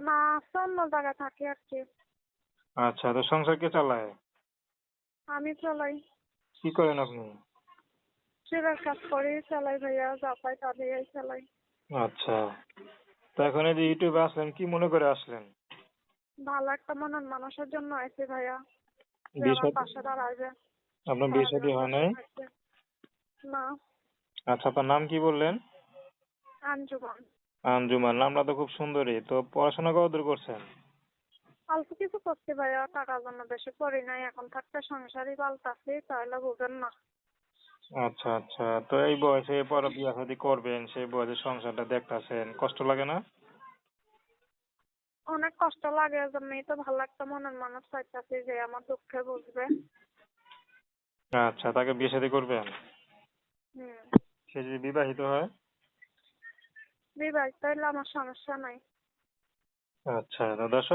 না, আছে অন্য জায়গায় থাকি আর কি। আচ্ছা, তো সংসার কে চালায়? আমি চালাই। কি করেন আপনি? সেবার কাজ করি, চালাই ভাইয়া, যা পাই তা দিয়েই চালাই। আচ্ছা, তো এখন এই যে ইউটিউবে আসলেন, কি মনে করে আসলেন? ভালো একটা মনের মানুষের জন্য আইছি ভাইয়া, যে বিয়ে আমার শাদী পাশে দাঁড়াবে। আপনার বিয়ে শাদী সারাদিনের হয় কষ্ট নাই? থাকবে না। আচ্ছা, আপনার নাম কি বললেন? আঞ্জুমান। আঞ্জুমান, নামটা তো খুব সুন্দরী। তো পড়াশোনা কতদূর করছেন? অল্প কিছু করছি ভাইয়া, টাকার জন্য বেশি করি নাই। এখন থাকতে সংসারই পাল্টাছি, তাহলে বুঝেন না। আচ্ছা আচ্ছা, তো এই বয়সে পরে বিয়ে শাদী করবেন, সেই বয়সে সংসারটা দেখতাছেন, কষ্ট লাগে না? অনেক কষ্ট লাগে, এজন্যই তো ভালো একটা মনের মানুষ চাইতাছি যে আমার দুঃখে বুঝবে। আচ্ছা, তাকে বিয়ে শাদী করবেন? হুম। সে যদি বিবাহিত হয়? বিবাহিত হইলে আমার সমস্যা নাই। আচ্ছা, তো দর্শক